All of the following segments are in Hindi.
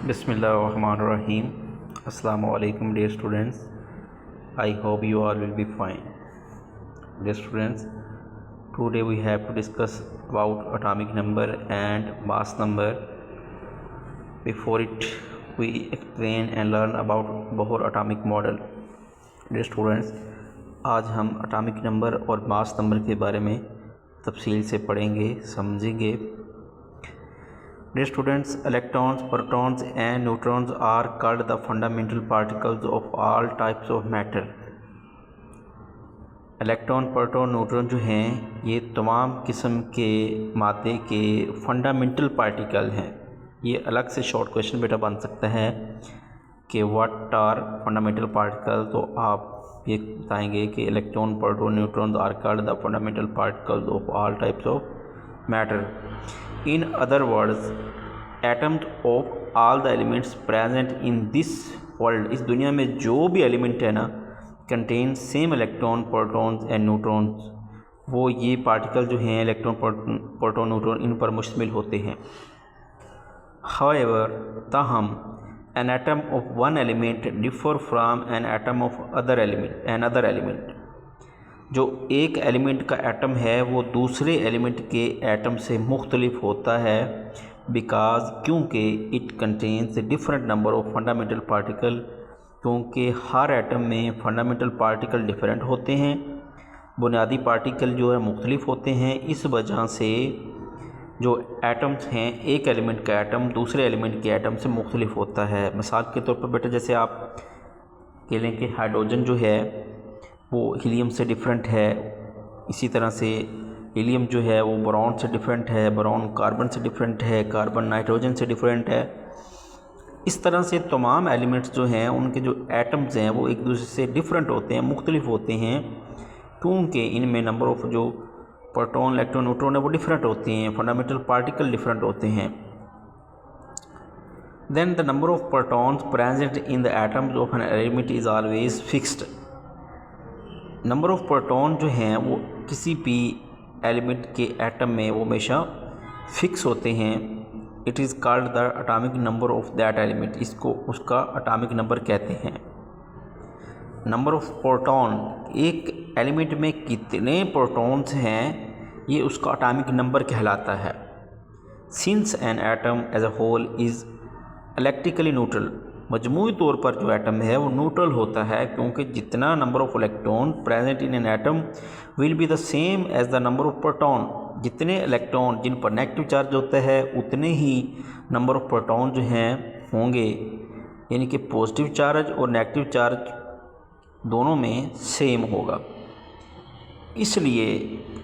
Bismillahirrahmanirrahim. Assalamu alaikum dear students. I hope you all will be fine. Dear students, today we have to discuss about atomic number and mass number. Before it, we explain and learn about Bohr atomic model. Dear students, आज हम atomic number और mass number के बारे में तफसील से पढ़ेंगे, समझेंगे. Dear students, electrons, protons and neutrons are called the fundamental particles of all types of matter. Electron, proton, neutron जो हैं ये तमाम किस्म के मादे के फंडामेंटल पार्टिकल हैं. ये अलग से शॉर्ट क्वेश्चन बेटा बन सकता है कि व्हाट आर फंडामेंटल पार्टिकल. तो आप ये बताएंगे कि electron, proton, neutron are called the fundamental particles of all types of matter. In other words, atoms of all the elements present in this world, इस दुनिया में जो भी एलिमेंट है ना, contain same electron, protons and neutrons. वो ये पार्टिकल जो हैं इलेक्ट्रॉन, प्रोटॉन, न्यूट्रॉन इन पर मुश्तमिल होते हैं. However, ताहम an atom of one element differ from an atom of another element. जो एक एलिमेंट का एटम है वो दूसरे एलिमेंट के एटम से मुख्तलिफ होता है. बिकॉज क्योंकि it contains different number of fundamental particle, क्योंकि हर एटम में फंडामेंटल पार्टिकल डिफरेंट होते हैं, बुनियादी पार्टिकल जो है मुख्तलिफ होते हैं. इस वजह से जो एटम्स हैं, एक एलिमेंट का एटम दूसरे एलिमेंट के एटम से मुख्तलिफ होता है. मिसाल के तौर पर बेटा जैसे आप कह लें कि हाइड्रोजन जो है वो हीलियम से डिफरेंट है, इसी तरह से हीलियम जो है वो बोरॉन से डिफरेंट है, बोरॉन कार्बन से डिफरेंट है, कार्बन नाइट्रोजन से डिफरेंट है. इस तरह से तमाम एलिमेंट्स जो हैं उनके जो एटम्स हैं वो एक दूसरे से डिफरेंट होते हैं, मुख्तलिफ होते हैं, क्योंकि इनमें नंबर ऑफ जो प्रोटॉन, इलेक्ट्रॉन, न्यूट्रॉन है वो डिफरेंट होते हैं, फंडामेंटल पार्टिकल डिफरेंट होते हैं. Then the number of protons present in the atoms of an element is always fixed. Number of proton जो हैं वो किसी भी एलिमेंट के एटम में वो हमेशा फिक्स होते हैं. It is called the atomic number of that element. इसको उसका एटॉमिक नंबर कहते हैं. नंबर ऑफ़ प्रोटॉन, एक एलिमेंट में कितने प्रोटॉन्स हैं ये उसका एटॉमिक नंबर कहलाता है. Since an atom as a whole is electrically neutral, मजमूई तौर पर जो एटम है वो न्यूट्रल होता है, क्योंकि जितना number of electron present in an atom will be the same as the number of proton. जितने इलेक्ट्रॉन जिन पर नेगेटिव चार्ज होता है उतने ही नंबर ऑफ़ प्रोटॉन जो हैं होंगे, यानी कि पॉजिटिव चार्ज और नेगेटिव चार्ज दोनों में सेम होगा. इसलिए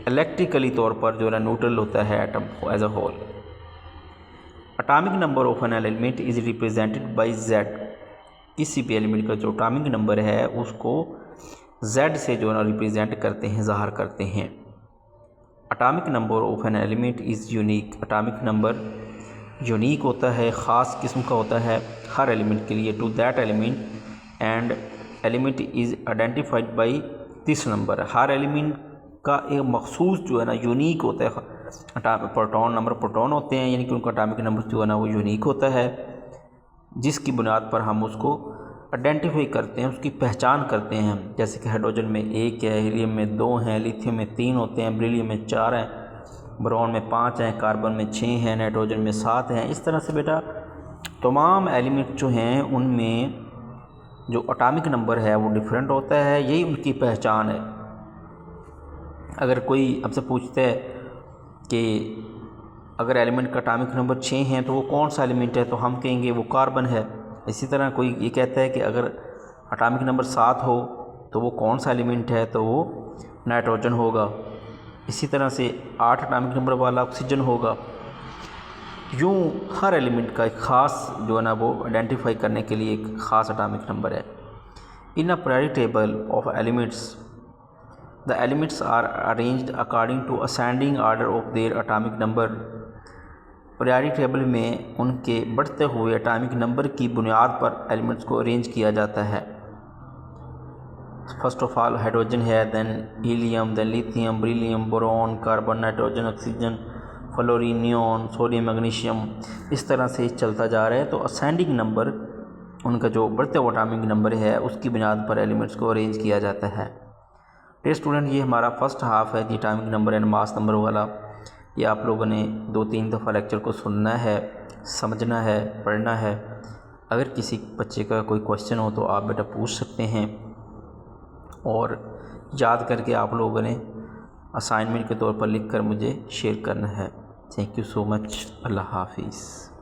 इलेक्ट्रिकली तौर पर जो है न्यूट्रल होता है atom as a whole. Atomic number of an element is represented by Z. किसी भी एलिमेंट का जो एटॉमिक नंबर है उसको Z से जो है ना रिप्रेजेंट करते हैं, ज़ाहिर करते हैं. Atomic number of an element is unique. Atomic number unique होता है, ख़ास किस्म का होता है हर एलिमेंट के लिए. To that element and element is identified by this number. हर एलिमेंट का एक मखसूस जो है ना यूनिक होता है. प्रोटॉन, नंबर प्रोटॉन होते हैं, यानी कि उनका एटॉमिक नंबर जो है ना वो यूनिक होता है, जिसकी बुनियाद पर हम उसको आइडेंटिफाई करते हैं, उसकी पहचान करते हैं. जैसे कि हाइड्रोजन में 1 है, हीलियम में 2 हैं, लिथियम में 3 होते हैं, बेरिलियम में 4 हैं, बोरॉन में 5 हैं, कार्बन में 6 हैं, नाइट्रोजन में 7 हैं. इस तरह से बेटा तमाम एलिमेंट जो हैं उनमें जो एटॉमिक नंबर है वो डिफरेंट होता है, यही उनकी पहचान है. अगर कोई हमसे पूछता है कि अगर एलिमेंट का एटॉमिक नंबर 6 है तो वो कौन सा एलिमेंट है, तो हम कहेंगे वो कार्बन है. इसी तरह कोई ये कहता है कि अगर एटॉमिक नंबर 7 हो तो वो कौन सा एलिमेंट है, तो वो नाइट्रोजन होगा. इसी तरह से 8 एटॉमिक नंबर वाला ऑक्सीजन होगा. यूँ हर एलिमेंट का एक ख़ास जो है ना वो आइडेंटिफाई करने के लिए एक ख़ास एटॉमिक नंबर है. In a periodic table of elements, the elements are arranged according to ascending order of their atomic number. Periodic table में उनके बढ़ते हुए एटॉमिक नंबर की बुनियाद पर एलिमेंट्स को अरेंज किया जाता है. फर्स्ट ऑफ ऑल हाइड्रोजन है, then helium, then lithium, beryllium, boron, carbon, nitrogen, oxygen, fluorine, neon, sodium, magnesium, इस तरह से चलता जा रहा है। तो असेंडिंग नंबर उनका जो बढ़ते हुए एटॉमिक नंबर है उसकी बुनियाद पर एलिमेंट्स को अरेंज किया जाता है। टेस्ट स्टूडेंट, ये हमारा फर्स्ट हाफ है दी atomic number and mass number वाला। ये आप लोगों ने 2-3 दफ़ा लेक्चर को सुनना है, समझना है, पढ़ना है। अगर किसी बच्चे का कोई क्वेश्चन हो तो आप बेटा पूछ सकते हैं, और याद करके आप लोगों ने असाइनमेंट के तौर पर लिख कर मुझे शेयर करना है। Thank you so much. अल्लाह हाफिज़।